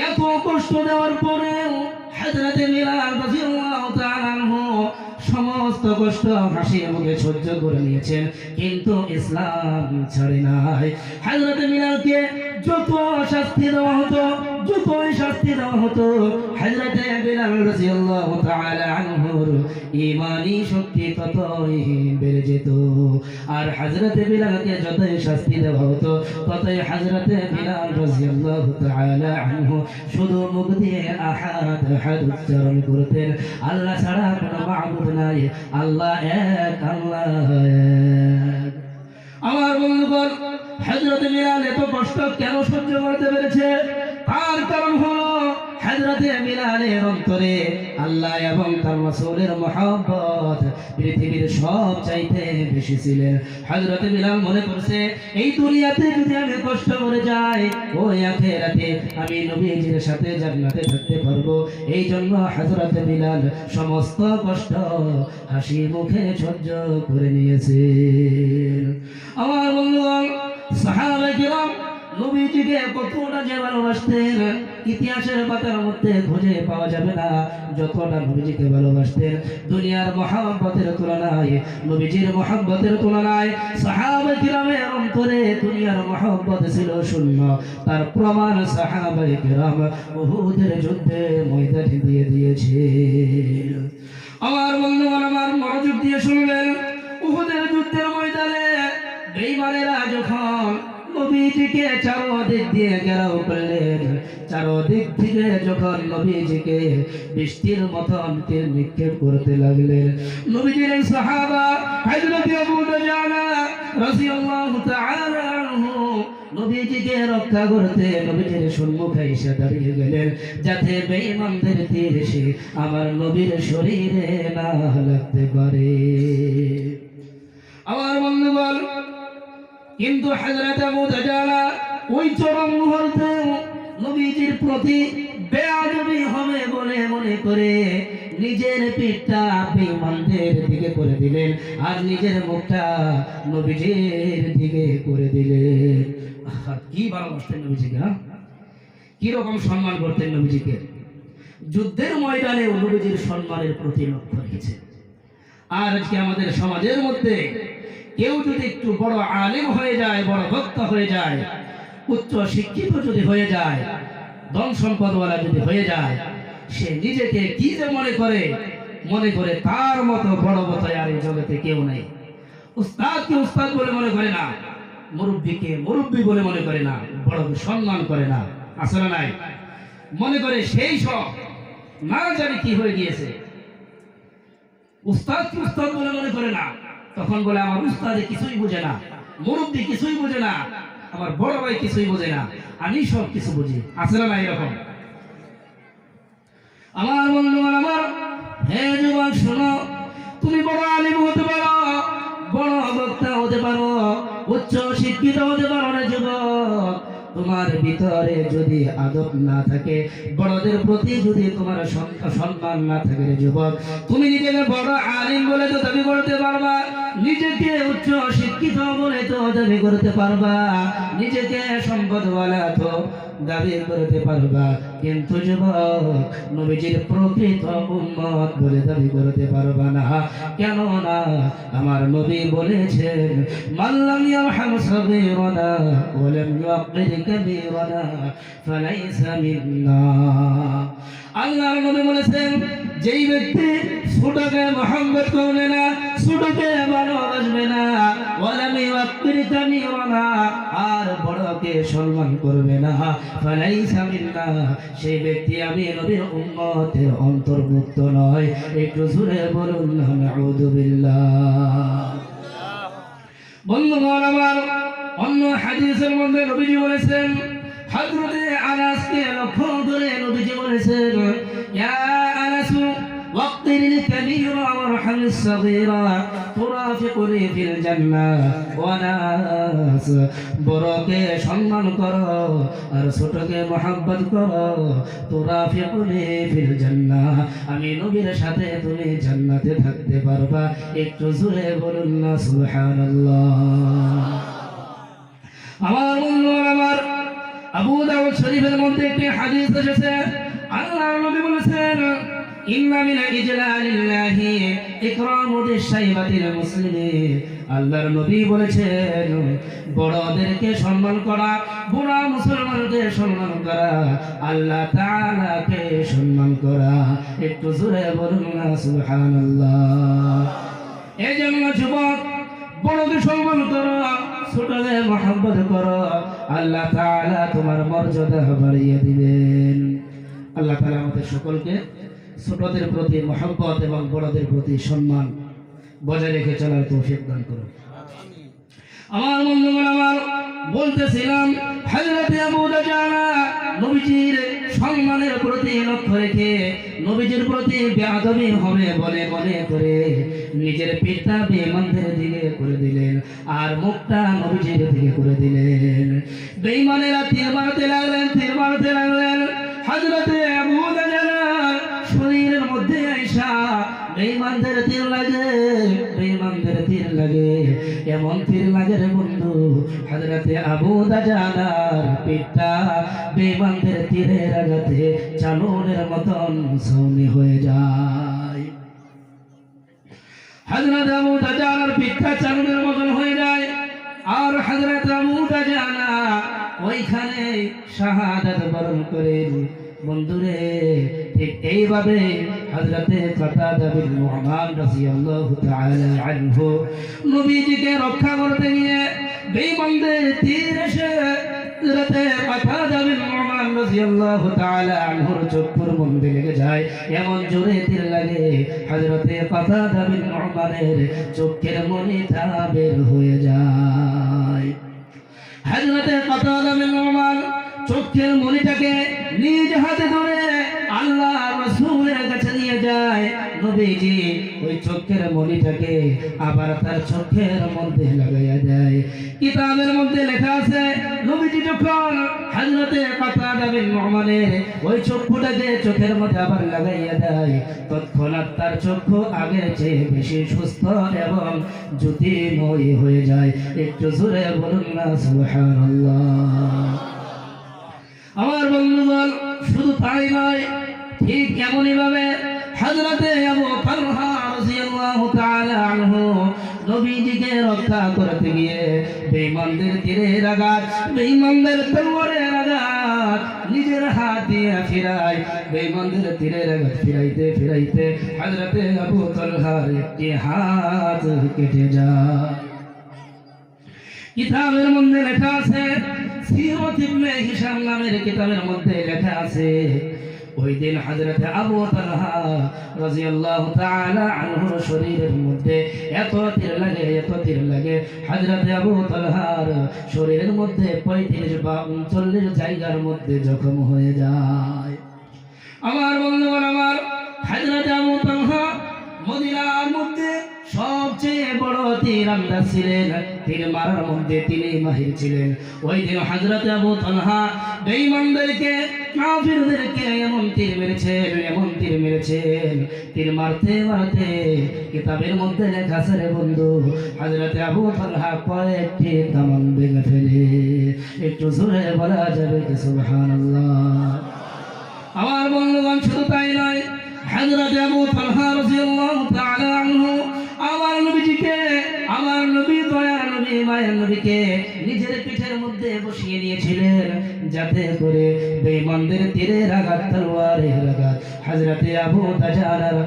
এত কষ্ট দেওয়ার পরেও হযরতে বিলাল রাদিয়াল্লাহু তাআলা আনহু সমস্ত কষ্ট হাসি মুখে সহ্য করে নিয়েছেন, কিন্তু ইসলাম ছাড়ে নাই। হযরতে বিলালকে যত শাস্তি দেওয়া হতো, যতই শাস্তি দেওয়া হতো, হযরতে বিলাল রাদিয়াল্লাহু তাআলা আনহুর ঈমানি শক্তি ততই বেড়ে যেত। আর হযরতে বিলালকে যতই শাস্তি দেওয়া হতো, ততই হযরতে বিলাল রাদিয়াল্লাহু তাআলা আনহু শুধু মুখ দিয়ে আহাদ আহাদ উচ্চারণ করতেন, আল্লাহ ছাড়া কোনো মাবুদ নাই, আল্লাহ এক, আল্লাহ এক। আমার বন্ধুগণ, হযরত বিলাল এত কষ্ট কেন সহ্য করতে পেরেছে? তার কারণ হলো হযরত বিলালের অন্তরে আল্লাহ এবং তার রাসূলের মহব্বত পৃথিবীর সব চাইতে বেশি ছিলেন। হযরত বিলাল মনে করছে, এই দুনিয়াতে যদি আমি কষ্ট করে যাই, ওই আখিরাতে আমি নবীজির সাথে জান্নাতে থাকতে পারবো। এই জন্য হযরত বিলাল সমস্ত কষ্ট হাসি মুখে সহ্য করে নিয়েছে। আমার বন্ধুগণ, সাহাবায়ে কিরাম নবীজিকে কতটা যে ভালোবাসতেন, ইতিহাসের পাতার মধ্যে খুঁজে পাওয়া যাবে না যতটা নবীজিকে ভালোবাসতেন। দুনিয়ার মহব্বতের তুলনায়, নবীজির মহব্বতের তুলনায় সাহাবায়ে কিরামের অন্তরে দুনিয়ার মহব্বত ছিল শূন্য। তার প্রমাণ সাহাবায়ে কিরাম উহুদের যুদ্ধে ময়দানে দিয়ে দিয়েছে। আমার বন্ধুগণ, আমার মনোযোগ দিয়ে শুনবেন, উহুদের যুদ্ধের ময়দানে বেঈমানেরা যখন নবীজিকে চারদিক দিয়ে ঘেরাও করলেন, চারদিক থেকে যখন নবীজিকে বৃষ্টির মতন তীর নিক্ষেপ করতে লাগলেন, নবীজির সাহাবা হযরত আবু দুজানা রাদিয়াল্লাহু তাআলা আনহু নবীজিকে রক্ষা করতে নবীজির সম্মুখে এসে দাঁড়িয়ে গেলেন, যাতে বেঈমানদের তীর এসে আমার নবীর শরীরে না লাগতে পারে। আমার বন্ধুগণ, কিন্তু হযরত আবু দুজানা ওই চরম মুহূর্তে নবীজির প্রতি বেয়াদবি হবে বলে মনে করে নিজের পিঠটা বেঈমানদের দিকে করে দিলেন, আর নিজের মুখটা নবীজির দিকে করে দিলেন। কি ভালোবাসতেন নবীজিকে, কি রকম সম্মান করতেন নবীজিকে। যুদ্ধের ময়দানে নবীজির সম্মানের প্রতি লক্ষ্য রেখেছে। আর আজকে আমাদের সমাজের মধ্যে কেউ যদি একটু বড় আলেম হয়ে যায়, বড় বক্তা হয়ে যায়, উচ্চ শিক্ষিত যদি হয়ে যায়, ধন সম্পদওয়ালা যদি হয়ে যায়, সে নিজেকে কি যে মনে করে তার মতো বড় বতায় আর এই জগতে কেউ নেই। উস্তাদকে উস্তাদ বলে মনে করে না, মুরব্বীকে মুরব্বী বলে মনে করে না, বড়কে সম্মান করে না, আসলে নাই, মনে করে সেই সব না জানি কি হয়ে গিয়েছে। উস্তাদকে উস্তাদ বলে মনে করে না, তখন বলে আমার উস্তাদে কিছুই বোঝে না, মুরব্বী কিছুই বোঝে না, আমার বড় ভাই কিছুই বোঝে না, আমি সব কিছু বুঝি, আসলে না এরকম। আমার বন্ধুগণ আমার, হে যুবক শোনো, তুমি বড় আলিম হতে পারো, বড় বক্তা হতে পারো, উচ্চ শিক্ষিত হতে পারো না যুবক, তোমার ভিতরে যদি আদব না থাকে, বড়দের প্রতি যদি তোমার সম্মান না থাকে রে যুবক, তুমি নিজেকে বড় আলিম বলে তো দাবি করতে পারবা, নিজেকে উচ্চ শিক্ষিত বলে তো দাবি করতে পারবা, নিজেকে সম্পদওয়ালা তো দাবি করতে পারবা, কিন্তু যুবক নবীজির প্রকৃত উম্মত বলে দাবি করতে পারবা না। কেন না? আমার নবী বলেছেন, মাল্লাম ইয়ারহাম সাগীরানা ওয়া লাম ইউক্কির কাবীরানা ফালাইসা মিন্না। আল্লাহর নবী বলেছেন, যেই ব্যক্তি ছোটকে মহব্বত করবে না, ছোটকে ভালোবাসবে না, ওয়া লাম ইউক্কির কাবীরানা, আর বড়কে সম্মান করবে না, ফালাইসা মিন্না, সেই ব্যক্তি আমি নবীর উম্মতের অন্তর্ভুক্ত নয়। একটু জোরে বলুন নাউযু বিল্লাহ। বন্ধুগণ আমার, অন্য হাদিসের মধ্যে নবীজি বলেছেন, হযরতে আনাসকে লক্ষ্য করে নবীজি বলেছেন, ইয়া আনাস ওয়াক্তিরিল কাবীরা ওয়ারহাম الصغيرة ترافقني في الجنة وناس বড়কে সম্মান করো আর ছোটকে মহব্বত করো তুরাফিকুনি ফিল জান্নাহ আমি নবীর সাথে তুমি জান্নাতে থাকতে পারবা একটু জোরে বলুন না সুবহানাল্লাহ আমার বন্ধু আমার আবু দাউদ শরীফের মধ্যে একটি হাদিস এসেছে আল্লাহর নবী বলেছেন ইন্না মিন ইজলালিল্লাহি ইকরামু দিশাইবাতিল মুসলিমিন আল্লাহর নবী বলেছেন বড়দেরকে সম্মান করা বুড়া মুসলমানদের সম্মান করা আল্লাহ তাআলাকে সম্মান করা একটু জোরে বলুন না সুবহানাল্লাহ এজন্য যুবক বড়কে সম্মান করো ছোটদের মহব্বত করো আল্লাহ তাআলা তোমার মর্যাদা বাড়িয়ে দিবেন আল্লাহ তাআলা আমাদের সকলকে ছোটদের প্রতি মহব্বত এবং বড়দের প্রতি সম্মান বজায় রেখে চলার তৌফিক দান করুন আমার বন্ধুগণ আমার বলতেছিলাম হযরত আবু দাজানা নবীজির সম্মানের প্রতি লক্ষ্য রেখে নবীজির প্রতি বেয়াদবি হবে বলে মনে করে নিজের পিঠটা বেঈমানদের দিকে করে দিলেন আর মুখটা নবীজির দিকে করে দিলেন বেঈমানেরা তীর মারতে লাগলেন হযরত আবু দাজানা শরীরের মধ্যে আইসা বেঈমানদের তীর লাগে এমন তীর লাগে রে বন্ধু হযরতে আবু দাজানার পিঠটা বেঈমানদের তীরের আঘাতে চালনের মতন সৌনি হয়ে যায় হযরত আবু দাজানার পিঠটা চালনের মতন হয়ে যায় আর হযরত আবু দাজানা ওইখানে শাহাদাত বরণ করেন বন্ধুরে ঠিক এইভাবে হযরতে কাতাদা বিন নু'মান রাদিয়াল্লাহু তাআলা আনহু নবীজিকে রক্ষা করতে গিয়ে বেঈমানদের তীর এসে হযরতে কাতাদা বিন নু'মান রাদিয়াল্লাহু তাআলা আনহুর চক্ষুর মধ্যে লেগে যায় এমন জোরে তীর লাগে হযরতে কাতাদা বিন নু'মানের চোখের মণিটা বের হয়ে যায় হযরতে কাতাদা বিন নু'মান চোখের মণিটাকে নিজ হাতে ধরে আল্লাহ রাসূলের কাছে নিয়ে যায় নবীজি ওই চোখের মণিটাকে আবার তার চোখের মধ্যে লাগাইয়া দেয় কিতাবের মধ্যে লেখা আছে নবীজি যখন হযরতে কাতাদা বিন নু'মানের ওই চক্ষুটাকে চোখের মধ্যে আবার লাগাইয়া দেয় তৎক্ষণাৎ তার চক্ষু আগের চেয়ে বেশি সুস্থ এবং জ্যোতির্ময় হয়ে যায় একটু জোরে বলুন না সুবহানাল্লাহ আমার বন্ধুগণ শুধু তাই নয় ঠিক এমনই ভাবে হযরতে আবু তালহা রাদিয়াল্লাহু তাআলা আনহু নবীজিকে রক্ষা করতে গিয়ে বেঈমানদের তীরের আঘাত বেঈমানদের তলোয়ারের আঘাত নিজের হাত দিয়ে ফিরায় বেঈমানদের তীরের আঘাত ফিরাইতে হযরতে আবু তালহার একটি হাত কেটে যায় কিতাবের মধ্যে লেখা আছে সিরাত ইবনে হিশাম নামের কিতাবের মধ্যে লেখা আছে ওই দিন হযরত আবু তালহা রাদিয়াল্লাহু তাআলা আনহুর শরীরের মধ্যে এত তীর লাগে হযরত আবু তালহার শরীরের মধ্যে 35 বা 39 জায়গার মধ্যে জখম হয়ে যায় আমার বন্ধুগণ আমার হযরত আবু তালহা মদিনার মধ্যে সবচেয়ে বড় তীরন্দাজ ছিলেন তীর মারার মধ্যে তিনি মাহির ছিলেন ওই দিন হযরত আবু তালহা বেঈমানদেরকে কাফিরদেরকে এমন তীর মেরেছেন তীর মারতে কিতাবের মধ্যে লেখা আছে রে বন্ধু হযরত আবু তালহা কয়েকটি কামান ভেঙে ফেলে একটু জোরে বলা যাবে কি সুবহানাল্লাহ আমার বন্ধুগণ শুধু তাই নয় হযরত আবু তালহা রাদিয়াল্লাহু তাআলা আনহু আমার নবী দয়ার নবী মায়ের নবীকে নিজের পিঠের মধ্যে বসিয়ে নিয়েছিলেন যাতে করে বেঈমানদের তীরের আঘাত তলোয়ারের আঘাত হযরত আবু দাজানার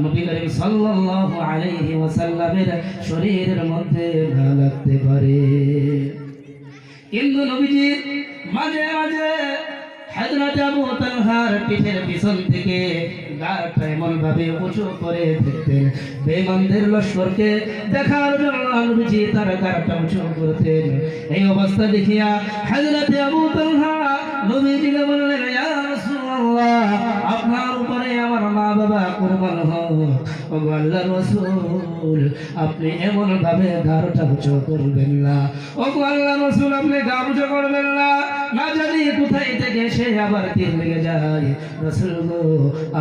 নবী করিম সাল্লাল্লাহু আলাইহি ওয়াসাল্লামের শরীরের মধ্যে না লাগতে পারে কিন্তু নবীজি মাঝে হযরত আবু তালহার পিঠের পিছন থেকে গাড়টা এমন ভাবে উঁচু করে দেখতেন বেঈমানদের লশকরকে দেখার জন্য নবীজি তার গাড়টা উঁচু করতেন এই অবস্থা দেখিয়া হযরত আবু তালহা নবীজিকে বললেন ইয়া রাসূলুল্লাহ আপনার উপরে আমার মা বাবা কুরবান হোক ওগো আল্লাহর রাসূল আপনি এমন ভাবে গারটা উঁচু করবেন না, ওগো আল্লাহর রাসূল আপনি গার উঁচু করবেন না, না জানি কোথায় থেকে সে আবার তীর লেগে যায়। রাসূল গো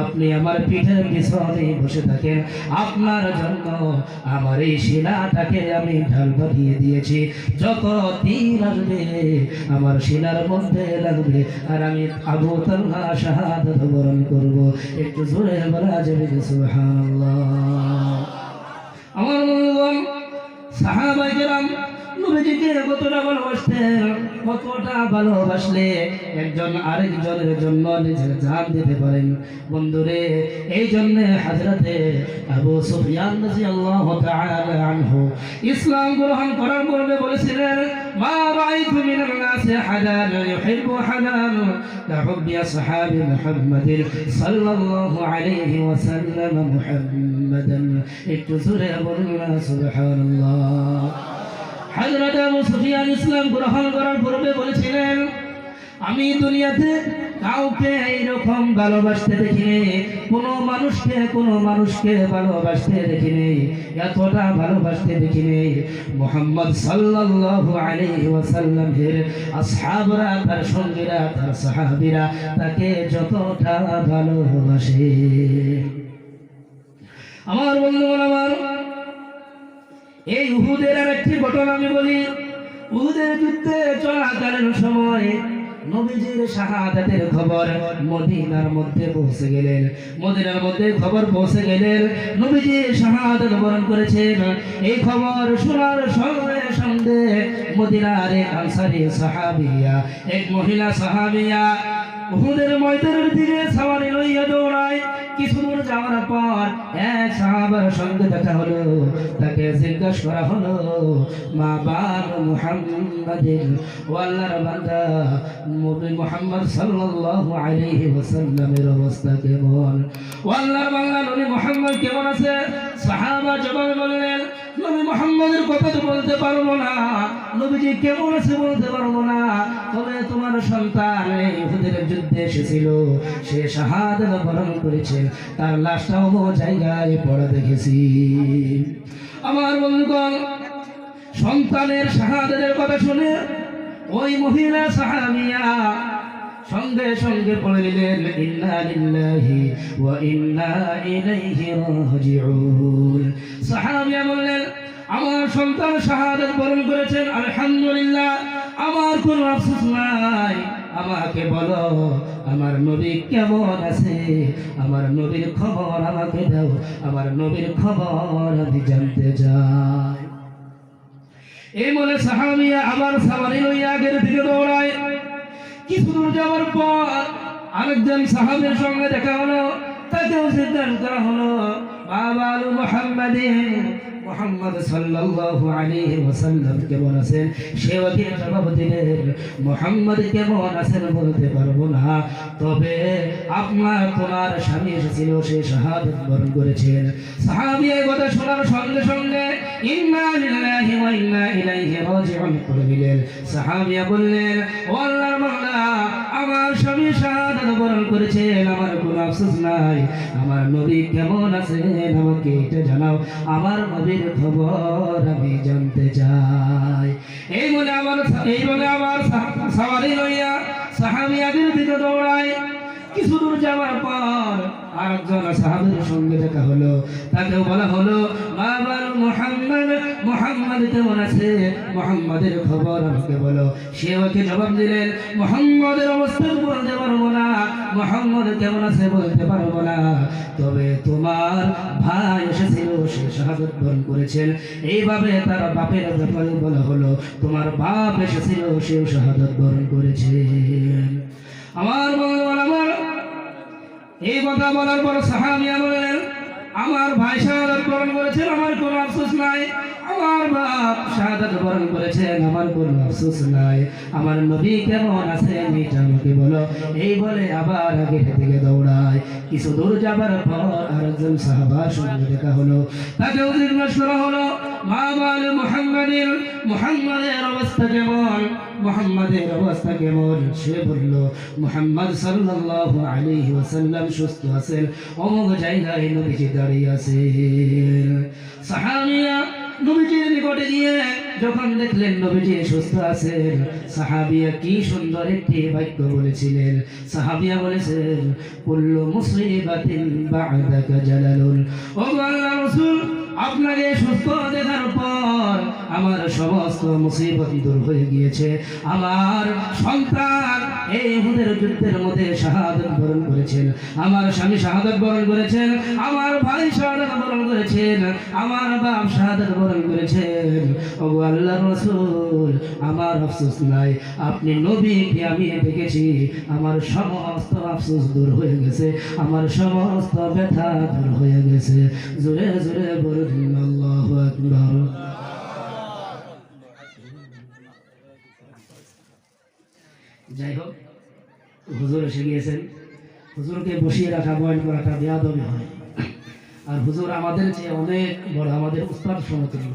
আপনি আমার পিঠের পিছনে বসে থাকেন, আপনার জন্য আমার এই শিলাটাকে আমি ঢাল বাঁধিয়ে দিয়েছি, যত তীর আসবে আমার শিলার মধ্যে লাগবে আর আমি আবু তালহা শাহাদাত বরণ করব। একটু জোরে বলা যাবে সুবহানাল্লাহ। আমার বন্ধুগণ, সাহাবায়ে কেরাম নবীজিকে কতটা ভালোবাসতেন, কতটা ভালোবাসলে একজন আরেকজনের জন্য নিজের জান দিতে পারেন। বন্ধুরে, এই জন্য হযরতে আবু সুফিয়ান রাদিয়াল্লাহু তাআলা আনহু ইসলাম গ্রহণ করার পূর্বে বলেছিলেন, মা রাআইতু মিনান নাসি হাদান ইউহিব্বু হাদান কাহুব্বি আসহাবি মুহাম্মাদিন সাল্লাল্লাহু আলাইহি ওয়াসাল্লাম মুহাম্মাদান। একটু জোরে বলুন সুবহানাল্লাহ। হযরত আবু সুফিয়ান ইসলাম গ্রহণ করার পূর্বে বলেছিলেন, আমি দুনিয়াতে কাউকে এইরকম ভালোবাসতে দেখিনি, কোনো মানুষকে ভালোবাসতে দেখিনি, এতটা ভালোবাসতে দেখিনি। মুহাম্মদ সাল্লাল্লাহু আলাইহি ওয়াসাল্লামের আসহাবরা, তার সঙ্গীরা, তার সাহাবীরা তাকে যতটা ভালোবাসে। আমার বন্ধুগণ, আমার এই উহুদের আরেকটি ঘটনা আমি বলি। উহুদের যুদ্ধে চলাকালীন সময় নবীজির শাহাদাতের খবর মদিনার মধ্যে পৌঁছে গেলেন। মদিনার মধ্যে খবর পৌঁছে গেলেন নবীজি শাহাদাত বরণ করেছেন। এই খবর শোনার সঙ্গে সঙ্গে মদিনার এক আনসারী সাহাবিয়া, এক মহিলা সাহাবিয়া উহুদের ময়দানের দিকে সওয়ারি লইয়া দৌড়ায়। কিছু দূর যাওয়ার পর এক সাহাবার সঙ্গে দেখা হলো। তাকে জিজ্ঞাসা করা হলো, মা বালু মুহাম্মাদিন, ও আল্লাহর বান্দা নবী মুহাম্মদ সাল্লাল্লাহু আলাইহি ওয়াসাল্লামের অবস্থা কেমন? ও আল্লাহর বান্দা নবী মুহাম্মদ কেমন আছে? সাহাবা জবাবে বললেন, নবী মুহাম্মদের কথা তো বলতে পারবো না, নবীজি কেমন আছে বলতে পারবো না, তবে তোমার সন্তান এই উহুদের যুদ্ধে এসেছিল, সে শাহাদাত বরণ করেছে, তার লাশটাও জায়গায় পড়া দেখেছি। আমার বন্ধুগণ, সন্তানের শাহাদাতের কথা শুনে ওই মহিলা সাহাবিয়া সঙ্গে সঙ্গে পড়ে নিলেন, ইন্না লিল্লাহি ওয়া ইন্না ইলাইহি রাজিউন। সাহাবিয়া বললেন, আমার সন্তান শাহাদাত বরণ করেছেন, আলহামদুলিল্লাহ, আমার কোনো আফসোস নাই। আমাকে বলো আমার নবী কেমন আছে, আমার নবীর খবর আমাকে দাও, আমার নবীর খবর আমি জানতে চাই। এই বলে সাহাবিয়া আবার সাওয়ারি লইয়া আগের দিকে দৌড়ায়। কিছু দূর যাওয়ার পর আরেকজন সাহাবীর সঙ্গে দেখা হলো। তাকেও জিজ্ঞাসা করা হলো, মা বালু মুহাম্মাদিন, মুহাম্মদ সাল্লাল্লাহু আলাইহি ওয়াসাল্লাম কেমন আছেন? সেও কি জবাব দিলেন, মুহাম্মদ কেমন আছেন বলতে পারবো না, তবে তোমার স্বামী এসেছিল, সে শাহাদাত বরণ করেছেন। সাহাবী এই কথা শোনার সঙ্গে সঙ্গে ইন্না লিল্লাহি ওয়া ইন্না ইলাইহি রাজিউন করে দিলেন। সাহাবিয়া বললেন, ও আল্লাহর বান্দা, আমার স্বামী শাহাদাত বরণ করেছেন, আমার কোনো আফসোস নাই, আমার নবী কেমন আছেন আমাকে এটা জানাও, আমার নবীর খবর আমি জানতে চাই। এই বলে আমার সাওয়ারি লইয়া সাহাবিয়াদের দিকে দৌড়ায়। কিছু দূর যাওয়ার পর আরেকজন সাহাবীর সঙ্গে দেখা হলো। তাকেও বলা হলো, মা বালু মুহাম্মদ, মুহাম্মদ কেমন আছে, মুহাম্মদের খবর আমাকে বলো। সে ওকে জবাব দিলেন, মুহাম্মদের অবস্থা বলতে পারবো না, মুহাম্মদ কেমন আছে বলতে পারবো না, তবে তোমার ভাই এসেছিল, সে শাহাদাত বরণ করেছেন। এইভাবে তার বাপের ব্যাপারে বলা হলো, তোমার বাপ এসেছিল, সেও শাহাদাত বরণ করেছেন। আমার বন্ধুগণ, আমার এই কথা বলার পর সাহাবিয়া বললেন, আমার ভাই শাহাদাত বরণ করেছেন, আমার কোনো আফসোস নাই, আমার বাপ শাহাদাত বরণ করেছেন, আমার কোনো আফসোস নাই। আমার নবী কেমন আছেন এটা আমাকে বলো। এই বলে আবার আগে থেকে দৌড়ায়। কিছু দূর যাবার পর আরেকজন সাহাবার সঙ্গে দেখা হলো। তাকেও জিজ্ঞাসা করা হলো, মা বল মুহাম্মাদের অবস্থা কেমন? মুহাম্মাদের অবস্থা কেমন? সে বলল, মুহাম্মদ সাল্লাল্লাহু আলাইহি ওয়াসাল্লাম সুস্থ আছেন, অমুক জায়গায় নবীজি দাঁড়িয়ে আছেন। সাহাবিয়া নবীজির নিকটে গিয়ে যখন দেখলেন নবীজি সুস্থ আছেন, সাহাবিয়া কি সুন্দর একটি বাক্য বলেছিলেন। সাহাবিয়া বলেছেন, কুল্লু মুসিবাতিন বা'দাকা জালালুন। ও আল্লাহর রাসূল, আপনাকে সুস্থ দেখার পর আমার সমস্ত মুসিবত দূর হয়ে গিয়েছে। আমার সন্তান এই উহুদের যুদ্ধের মধ্যে শাহাদাত বরণ করেছেন, আমার স্বামী শাহাদাত বরণ করেছেন, আমার ভাই শাহাদাত বরণ করেছেন, আমার বাপ শাহাদাত বরণ করেছেন। ওগো আল্লাহর রাসূল, আমার আফসোস নাই, আপনি নবীকে আমি দেখেছি, আমার সমস্ত আফসোস দূর হয়ে গেছে, আমার সমস্ত ব্যথা দূর হয়ে গেছে। জোরে জোরে বলুন আল্লাহু আকবার। যাই হোক, হুজুর এসে গিয়েছেন। হুজুরকে বসিয়ে রাখা, বয়ান করাটা বেয়াদবি হয়। আর হুজুর আমাদের চেয়ে অনেক বড়, আমাদের উস্তাদ সমতুল্য।